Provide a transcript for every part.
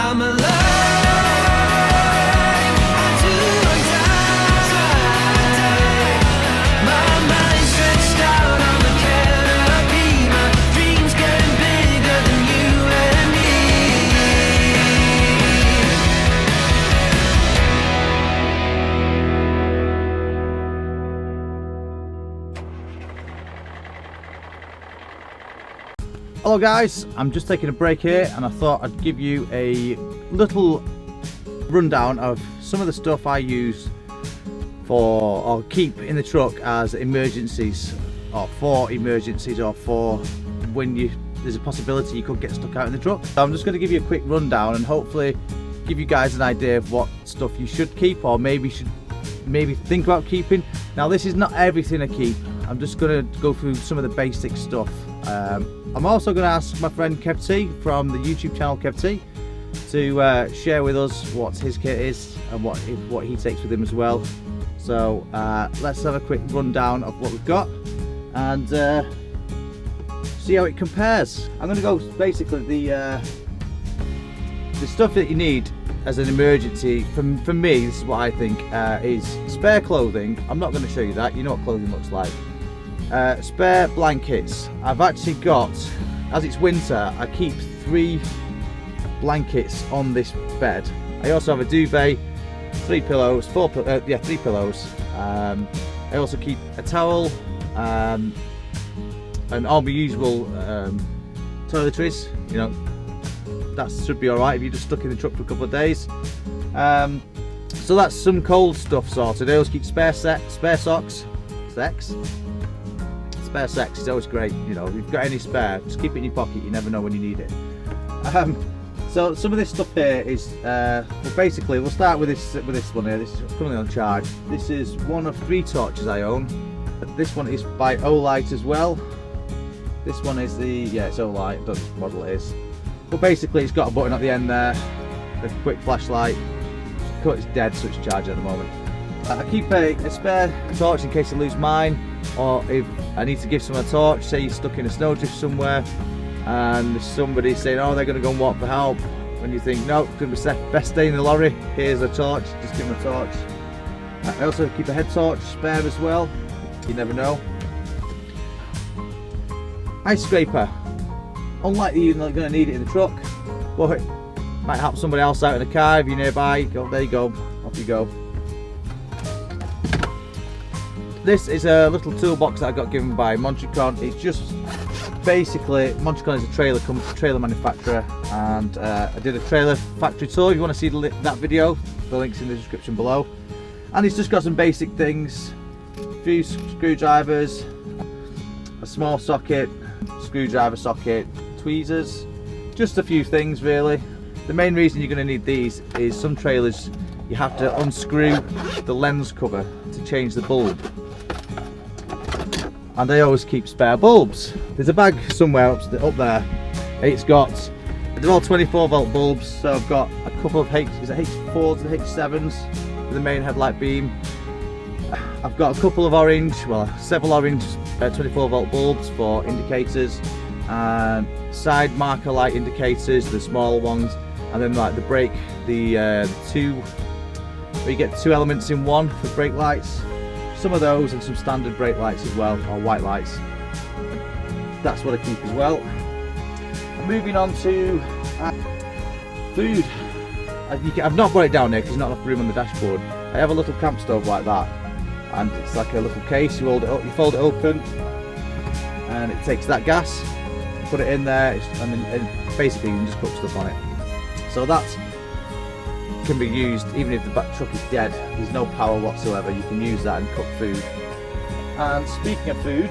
I'm alive. I do or die. My mind stretched out on the canopy. My dreams getting bigger than you and me. Hello guys, I'm just taking a break here and I thought I'd give you a little rundown of some of the stuff I use for or keep in the truck as emergencies, or for emergencies, or for when there's a possibility you could get stuck out in the truck. So I'm just going to give you a quick rundown and hopefully give you guys an idea of what stuff you should keep or maybe think about keeping. Now this is not everything I keep, I'm just going to go through some of the basic stuff. I'm also going to ask my friend Kev T from the YouTube channel Kev T to share with us what his kit is and what he takes with him as well. So let's have a quick rundown of what we've got and see how it compares. I'm going to go basically the stuff that you need as an emergency. For me, this is what I think is spare clothing. I'm not going to show you that, you know what clothing looks like. Spare blankets. I've actually got, as it's winter, I keep 3 blankets on this bed. I also have a duvet, 3 pillows, 3 pillows. I also keep a towel, and all my usual toiletries. You know, that should be alright if you're just stuck in the truck for a couple of days. So that's some cold stuff sorted. I always keep spare socks. Spare sex is always great, you know, if you've got any spare, just keep it in your pocket, you never know when you need it. So some of this stuff here is, well basically we'll start with this one here. This is currently on charge. This is one of 3 torches I own. This one is by Olight as well. This one is it's Olight, I don't know what model it is. But basically it's got a button at the end there, a quick flashlight. It's dead so it's charging at the moment. I keep a spare torch in case I lose mine, or if I need to give someone a torch. Say you're stuck in a snowdrift somewhere and somebody's saying, oh, they're going to go and walk for help, and you think, no, it's going to be best stay in the lorry, here's a torch, just give them a torch. I also keep a head torch spare as well, you never know. Ice scraper, unlikely you're not going to need it in the truck, but it might help somebody else out in the car if you're nearby. There you go, off you go. This is a little toolbox that I got given by Montricon. It's just basically, Montricon is a trailer manufacturer, and I did a trailer factory tour. If you want to see that video, the link's in the description below. And it's just got some basic things: a few screwdrivers, a small socket, screwdriver socket, tweezers, just a few things really. The main reason you're going to need these is some trailers you have to unscrew the lens cover to change the bulb. And I always keep spare bulbs. There's a bag somewhere up there. They're all 24 volt bulbs, so I've got a couple of H4s and H7s with the main headlight beam. I've got a couple of several orange 24 volt bulbs for indicators, and side marker light indicators, the small ones, and then like the brake, the two, where you get 2 elements in one for brake lights. Some of those and some standard brake lights as well, or white lights. That's what I keep as well. And moving on to food. I've not brought it down there because there's not enough room on the dashboard. I have a little camp stove like that, and it's like a little case. You hold it up, you fold it open, and it takes that gas. Put it in there, and basically you can just cook stuff on it. So that can be used even if the back truck is dead. There's no power whatsoever. You can use that and cook food. And speaking of food,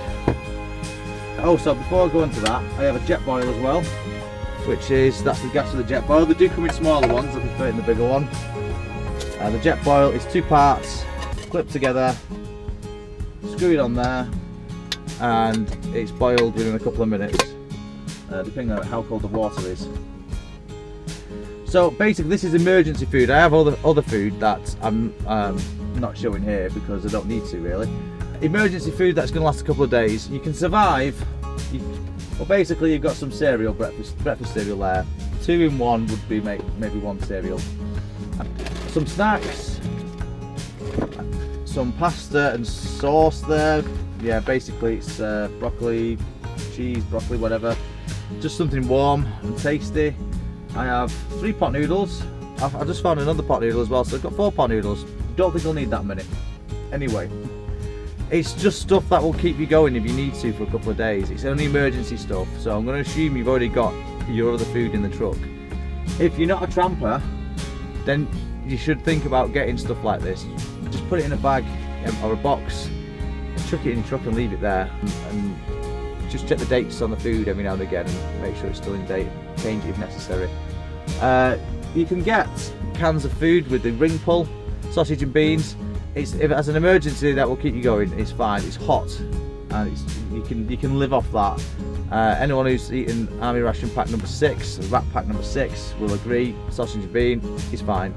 so before I go into that, I have a jet boil as well, that's the gas for the jet boil. They do come in smaller ones, I prefer it in the bigger one. The jet boil is 2 parts, clipped together, screw it on there, and it's boiled within a couple of minutes, depending on how cold the water is. So basically this is emergency food. I have other food that I'm not showing here because I don't need to really. Emergency food that's going to last a couple of days. You can survive. Well, basically you've got some cereal, breakfast cereal there. 2 in 1 would be maybe one cereal. Some snacks, some pasta and sauce there. Yeah, basically it's broccoli, cheese, broccoli, whatever. Just something warm and tasty. I have 3 pot noodles. I just found another pot noodle as well, so I've got 4 pot noodles. Don't think I'll need that many. Anyway, it's just stuff that will keep you going if you need to for a couple of days. It's only emergency stuff, so I'm going to assume you've already got your other food in the truck. If you're not a tramper, then you should think about getting stuff like this. Just put it in a bag or a box, chuck it in your truck and leave it there, and just check the dates on the food every now and again and make sure it's still in date. Change it if necessary. You can get cans of food with the ring pull, sausage and beans. If it has an emergency that will keep you going, it's fine. It's hot, and you can live off that. Anyone who's eaten Army Ration Pack number 6, Rat Pack number 6, will agree. Sausage and bean is fine.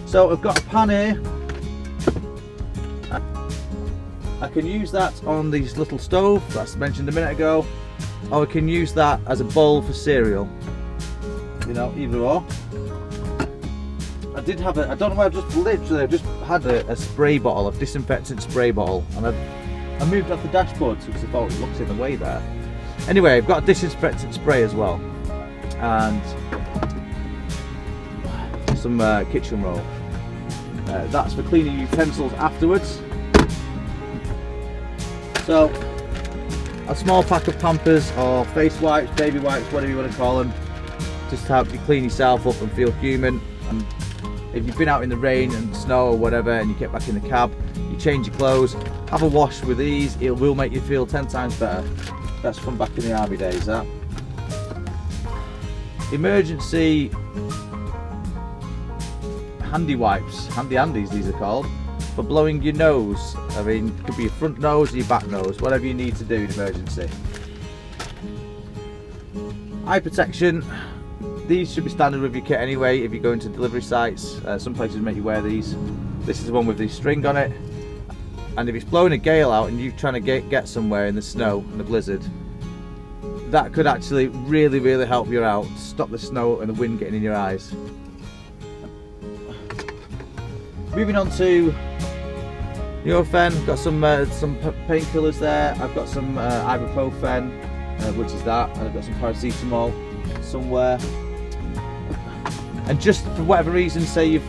So I've got a pan here. I can use that on this little stove that's mentioned a minute ago, or I can use that as a bowl for cereal. You know, either or. I did have I don't know why, I've just had a spray bottle, a disinfectant spray bottle, and I moved off the dashboard because I thought it looks in the way there. Anyway, I've got a disinfectant spray as well, and some kitchen roll. That's for cleaning utensils afterwards. So, a small pack of Pampers or face wipes, baby wipes, whatever you want to call them, just to help you clean yourself up and feel human. And if you've been out in the rain and snow or whatever and you get back in the cab, you change your clothes, have a wash with these, it will make you feel 10 times better. That's from back in the army days, that. Emergency handy wipes, handy andies these are called, for blowing your nose. I mean, it could be your front nose or your back nose, whatever you need to do in emergency. Eye protection. These should be standard with your kit anyway if you go into delivery sites. Some places make you wear these. This is the one with the string on it. And if it's blowing a gale out and you're trying to get somewhere in the snow and the blizzard, that could actually really help you out. Stop the snow and the wind getting in your eyes. Moving on to Nurofen, got some painkillers there. I've got some ibuprofen, which is that, and I've got some paracetamol somewhere. And just for whatever reason, say you're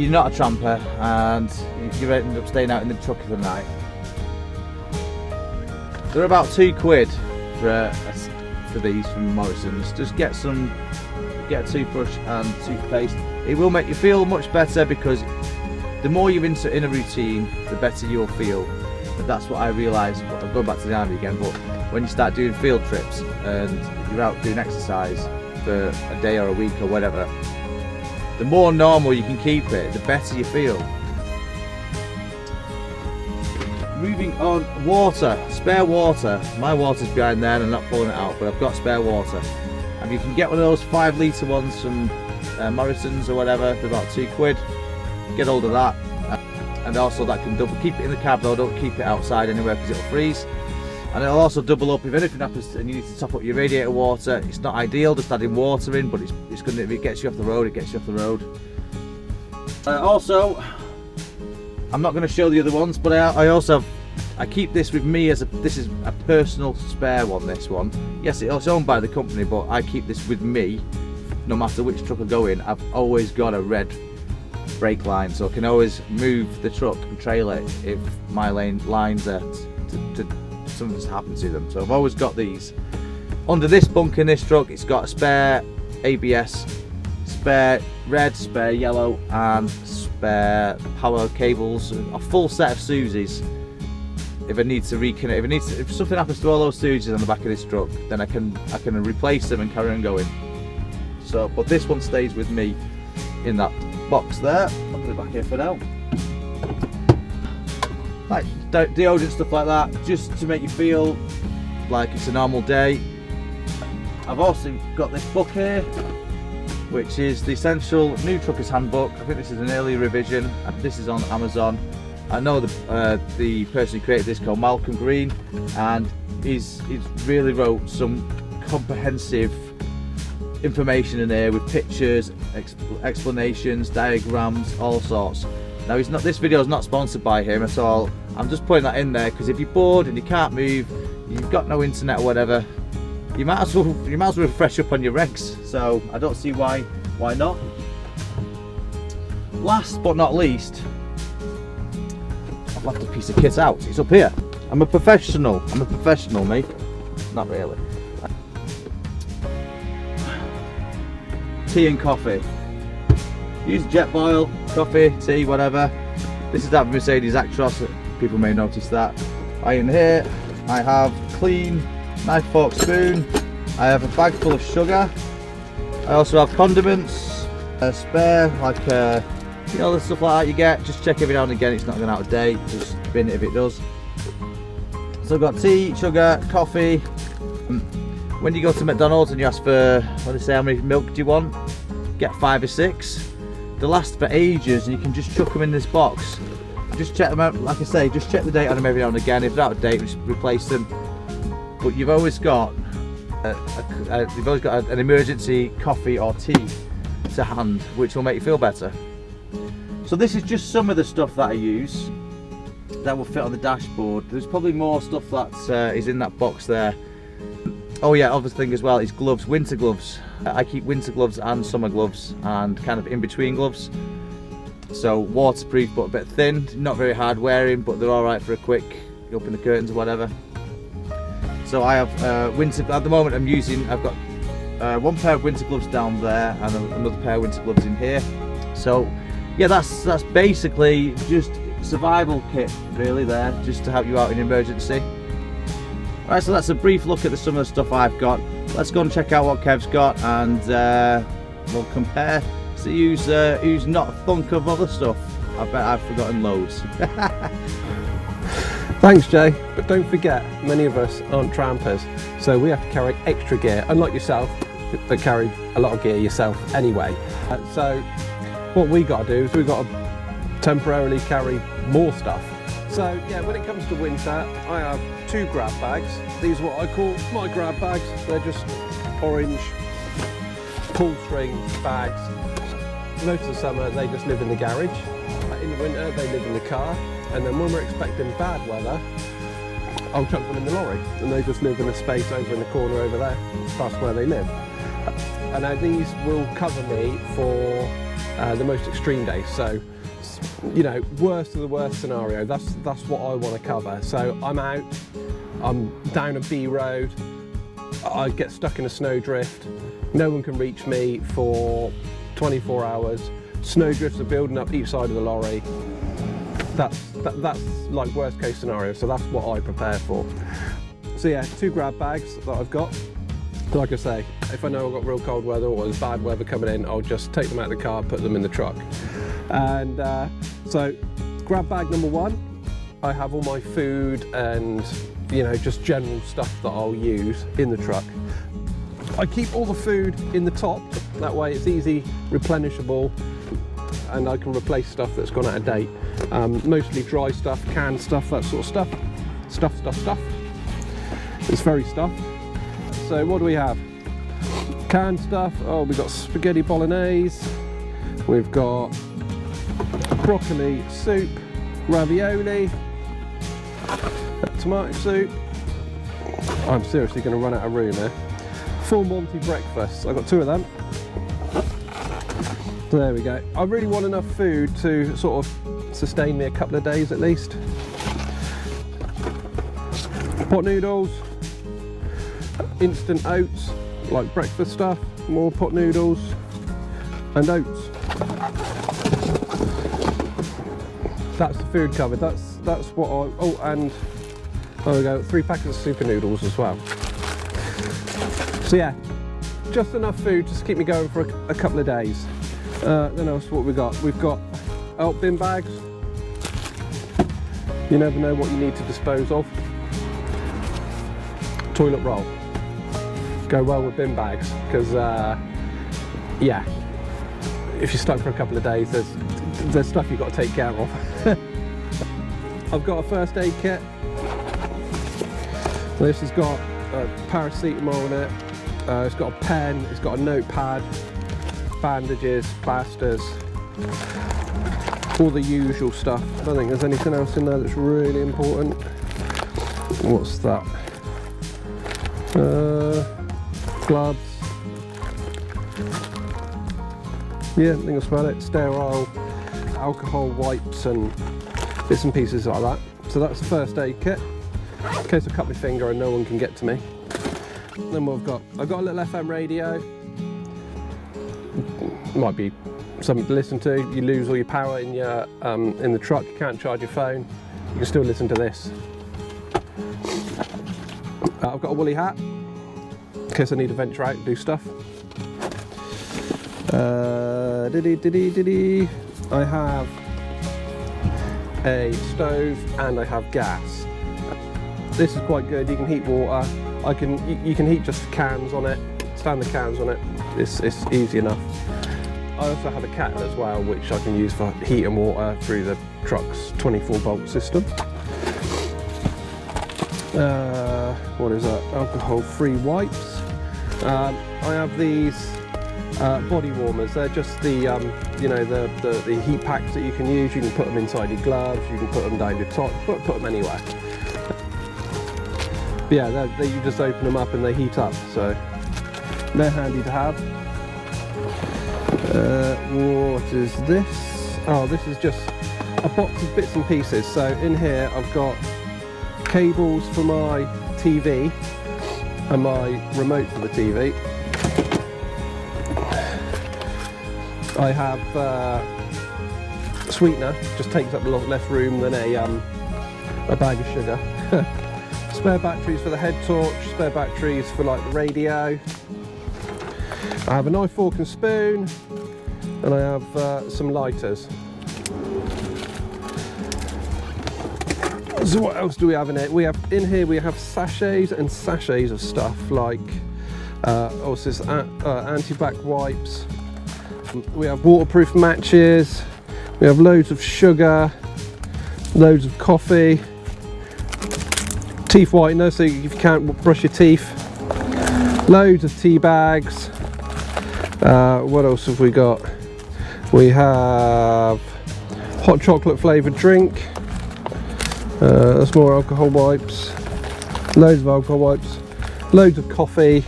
not a tramper and you ended up staying out in the truck for the night. They're about £2 for these from Morrison's. Just get a toothbrush and toothpaste. It will make you feel much better, because the more you're in a routine, the better you'll feel. But that's what I realised. I'm going back to the army again, but when you start doing field trips and you're out doing exercise for a day or a week or whatever, the more normal you can keep it, the better you feel. Moving on, water, spare water. My water's behind there and I'm not pulling it out, but I've got spare water. And you can get one of those 5 litre ones from Morrison's or whatever for about £2. Get hold of that. And also that can double, keep it in the cab though, don't keep it outside anywhere because it'll freeze. And it'll also double up if anything happens and you need to top up your radiator water. It's not ideal just adding water in, but it's good. If it gets you off the road, it gets you off the road. Also, I'm not going to show the other ones, but I keep this with me as this is a personal spare one, this one. Yes, it's owned by the company, but I keep this with me no matter which truck I go in. I've always got a red brake line, so I can always move the truck and trail it if my lines are something's happened to them. So I've always got these. Under this bunk in this truck, it's got a spare ABS, spare red, spare yellow, and spare power cables, a full set of Susies. If I need to reconnect, if something happens to all those Susies on the back of this truck, then I can replace them and carry on going. So, but this one stays with me in that box there. I'll put it back here for now. Like deodorant, stuff like that, just to make you feel like it's a normal day. I've also got this book here, which is the Essential Noob Trucker's Handbook. I think this is an early revision, and this is on Amazon. I know the person who created this called Malcolm Green, and he's really wrote some comprehensive information in here with pictures, explanations, diagrams, all sorts. Now this video is not sponsored by him at all. I'm just putting that in there because if you're bored and you can't move, you've got no internet or whatever, you might as well refresh up on your regs. So I don't see why not. Last but not least, I've left a piece of kit out. It's up here. I'm a professional, mate. Not really. Tea and coffee. Use jet boil, coffee, tea, whatever. This is that Mercedes Actros. People may notice that. In here, I have clean knife, fork, spoon. I have a bag full of sugar. I also have condiments, a spare, like you know, the stuff like that you get. Just check every now and again it's not going out of date. Just bin it if it does. So I've got tea, sugar, coffee. When you go to McDonald's and you ask for, what do they say, how many milk do you want? Get 5 or 6. They last for ages and you can just chuck them in this box. Just check them out, like I say, just check the date on them every now and again. If they're out of date, just replace them. But you've always got an emergency coffee or tea to hand, which will make you feel better. So this is just some of the stuff that I use that will fit on the dashboard. There's probably more stuff that is in that box there. Oh yeah, other thing as well is gloves, winter gloves. I keep winter gloves and summer gloves and kind of in between gloves. So waterproof but a bit thin, not very hard wearing, but they're alright for a quick open the curtains or whatever. So I have winter, at the moment I've got one pair of winter gloves down there and another pair of winter gloves in here. So yeah, that's basically just survival kit really there, just to help you out in emergency. Alright, so that's a brief look at some of the stuff I've got. Let's go and check out what Kev's got and we'll compare, see who's not a thunk of other stuff. I bet I've forgotten loads. Thanks Jay, but don't forget, many of us aren't trampers, so we have to carry extra gear, unlike yourself, that carry a lot of gear yourself anyway. So what we got to do is we've got to temporarily carry more stuff. So yeah, when it comes to winter, I have 2 grab bags. These are what I call my grab bags. They're just orange pull string bags. Most of the summer they just live in the garage. In the winter they live in the car. And then when we're expecting bad weather, I'll chuck them in the lorry. And they just live in a space over in the corner over there. That's where they live. And now these will cover me for the most extreme days. So, you know, worst of the worst scenario, that's what I want to cover. So I'm out, I'm down a B road, I get stuck in a snowdrift, no one can reach me for 24 hours, snowdrifts are building up each side of the lorry. That's like worst case scenario, so that's what I prepare for. So yeah, 2 grab bags that I've got. Like I say, if I know I've got real cold weather or there's bad weather coming in, I'll just take them out of the car, put them in the truck. And so grab bag number 1, I have all my food and, you know, just general stuff that I'll use in the truck. I keep all the food in the top, that way it's easy replenishable and I can replace stuff that's gone out of date. Mostly dry stuff, canned stuff, that sort of stuff. Stuff. It's very stuffed. So what do we have? Canned stuff, oh, we've got spaghetti bolognese, we've got broccoli soup, ravioli, tomato soup. I'm seriously going to run out of room here. Full Monty breakfast, I've got 2 of them. So there we go. I really want enough food to sort of sustain me a couple of days at least. Pot noodles, instant oats, like breakfast stuff, more pot noodles and oats. That's the food covered. That's what I, oh, and there we go, 3 packets of super noodles as well. So yeah, just enough food just to keep me going for a couple of days. Then else what we got? We've got bin bags. You never know what you need to dispose of. Toilet roll. Go well with bin bags because yeah, if you're stuck for a couple of days, there's stuff you've got to take care of. I've got a first aid kit. This has got paracetamol in it, It's got a pen, it's got a notepad, bandages, plasters, all the usual stuff. I don't think there's anything else in there that's really important. What's that? Gloves. Yeah, I think that's about it. Sterile, alcohol wipes and bits and pieces like that. So that's the first aid kit, in case I cut my finger and no one can get to me. Then what I've got a little FM radio. Might be something to listen to. You lose all your power in your in the truck, you can't charge your phone, you can still listen to this. I've got a woolly hat in case I need to venture out and do stuff. I have a stove and I have gas. This is quite good. You can heat water. You can heat just cans on it, standard cans on it. It's easy enough. I also have a kettle as well, which I can use for heating water through the truck's 24-volt system. What is that? Alcohol-free wipes. I have these body warmers. They're just the you know, the heat packs that you can use. You can put them inside your gloves. You can put them down your top. Put them anywhere. But yeah, you just open them up and they heat up. So they're handy to have. What is this? Oh, this is just a box of bits and pieces. So in here I've got cables for my TV and my remote for the TV. I have sweetener, just takes up a lot less room than a bag of sugar. Spare batteries for the head torch, spare batteries for like the radio. I have a knife, fork and spoon, and I have some lighters. So what else do we have in it? We have sachets and sachets of stuff like also anti-bac wipes. We have waterproof matches. We have loads of sugar, loads of coffee, teeth whitener so if you can't brush your teeth, loads of tea bags. What else have we got? We have hot chocolate flavoured drink. That's more alcohol wipes, loads of alcohol wipes, loads of coffee.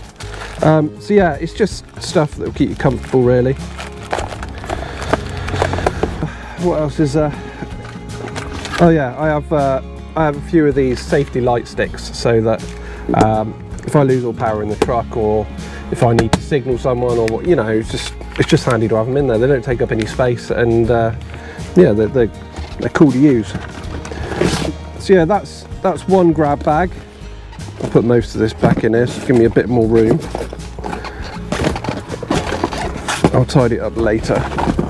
So yeah, it's just stuff that will keep you comfortable really. What else is there? Oh yeah, I have a few of these safety light sticks so that if I lose all power in the truck or if I need to signal someone or what, you know, it's just handy to have them in there. They don't take up any space and yeah, they're cool to use. So yeah, that's one grab bag. I'll put most of this back in here, so give me a bit more room. I'll tidy it up later,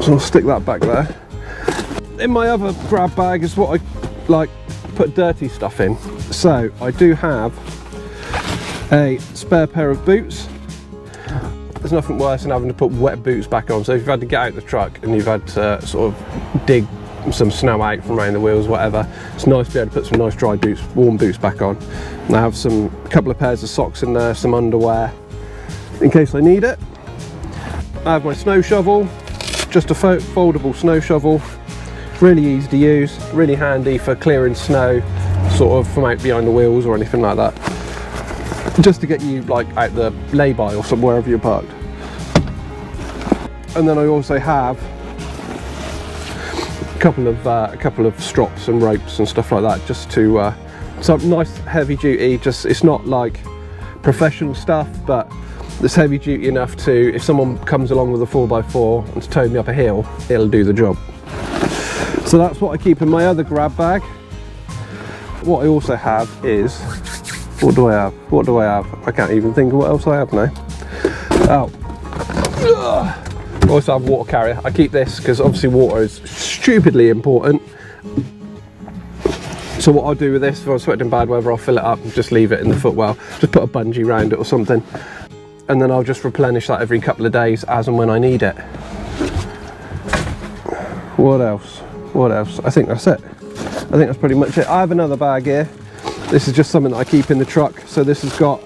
so I'll stick that back there. In my other grab bag is what I like put dirty stuff in. So I do have a spare pair of boots. There's nothing worse than having to put wet boots back on. So if you've had to get out the truck and you've had to sort of dig some snow out from around the wheels, whatever, it's nice to be able to put some nice dry boots, warm boots back on. And I have a couple of pairs of socks in there, some underwear in case I need it. I have my snow shovel, just a foldable snow shovel. Really easy to use, really handy for clearing snow sort of from out behind the wheels or anything like that. Just to get you like out the lay-by or somewhere wherever you're parked. And then I also have a couple of strops and ropes and stuff like that, just to some nice heavy duty. Just it's not like professional stuff, but it's heavy duty enough to, if someone comes along with a 4x4 and to tow me up a hill, it'll do the job. So that's what I keep in my other grab bag. What I also have is, what do I have? What do I have? I can't even think of what else I have now. Oh, I also have water carrier. I keep this because obviously water is stupidly important. So what I'll do with this, if I'm sweating in bad weather, I'll fill it up and just leave it in the footwell. Just put a bungee around it or something. And then I'll just replenish that every couple of days as and when I need it. What else? What else? I think that's it. I think that's pretty much it. I have another bag here. This is just something that I keep in the truck. So this has got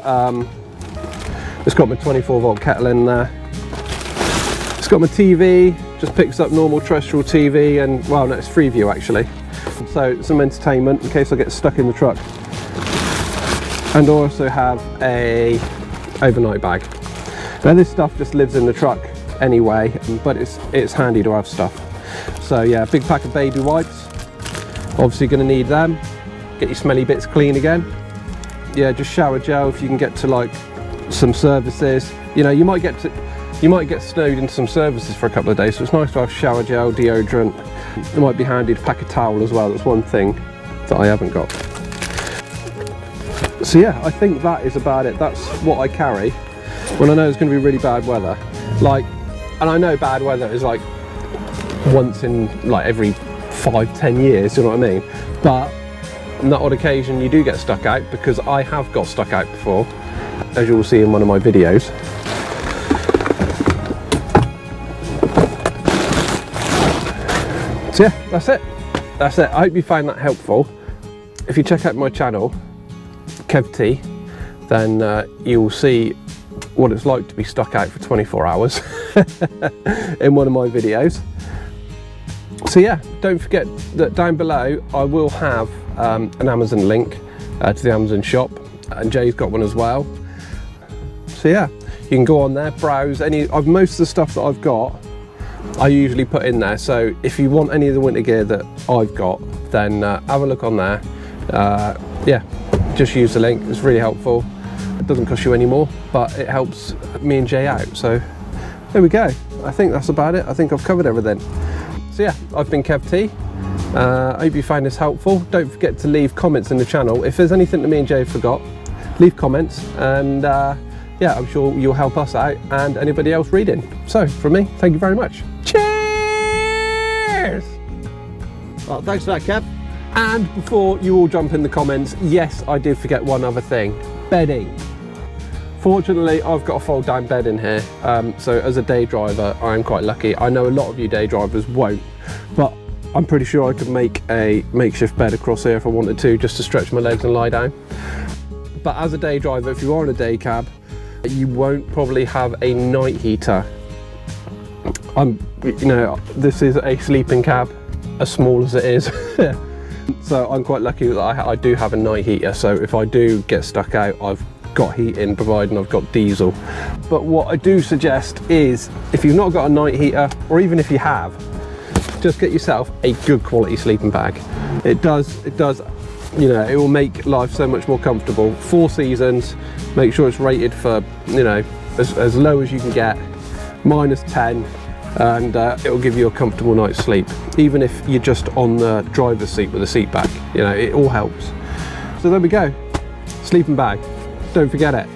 It's got my 24 volt kettle in there. It's got my TV, just picks up normal terrestrial TV, and well, no, it's Freeview actually. So some entertainment in case I get stuck in the truck. And I also have a overnight bag. Now this stuff just lives in the truck anyway, but it's handy to have stuff. So yeah, big pack of baby wipes. Obviously going to need them. Get your smelly bits clean again. Yeah, just shower gel if you can get to like some services. You know, you might get snowed into some services for a couple of days, so it's nice to have shower gel, deodorant. It might be handy to pack a towel as well. That's one thing that I haven't got. So yeah, I think that is about it. That's what I carry when I know it's going to be really bad weather. Like, and I know bad weather is like once in like every 5-10 years, you know what I mean? But on that odd occasion you do get stuck out, because I have got stuck out before, as you will see in one of my videos. So yeah, that's it. I hope you find that helpful. If you check out my channel, Kev T, then you'll see what it's like to be stuck out for 24 hours in one of my videos. So yeah, don't forget that down below I will have an Amazon link to the Amazon shop, and Jay's got one as well. So yeah, you can go on there, browse most of the stuff that I've got I usually put in there. So if you want any of the winter gear that I've got, then have a look on there. Yeah, just use the link, it's really helpful. It doesn't cost you any more, but it helps me and Jay out. So there we go. I think that's about it. I think I've covered everything. So yeah, I've been Kev T. I hope you find this helpful. Don't forget to leave comments in the channel. If there's anything that me and Jay forgot, leave comments, and yeah, I'm sure you'll help us out and anybody else reading. So from me, thank you very much. Cheers! Well, thanks for that, Kev. And before you all jump in the comments, yes, I did forget one other thing. Bedding. Fortunately, I've got a fold down bed in here. So as a day driver, I'm quite lucky. I know a lot of you day drivers won't, but I'm pretty sure I could make a makeshift bed across here if I wanted to, just to stretch my legs and lie down. But as a day driver, if you are in a day cab, you won't probably have a night heater. You know, this is a sleeping cab, as small as it is. So I'm quite lucky that I do have a night heater. So if I do get stuck out, I've got heating, providing I've got diesel. But what I do suggest is, if you've not got a night heater, or even if you have, just get yourself a good quality sleeping bag. It does, you know, it will make life so much more comfortable. 4 seasons, make sure it's rated for, you know, as low as you can get, -10, and it will give you a comfortable night's sleep. Even if you're just on the driver's seat with a seat back, you know, it all helps. So there we go, sleeping bag, don't forget it.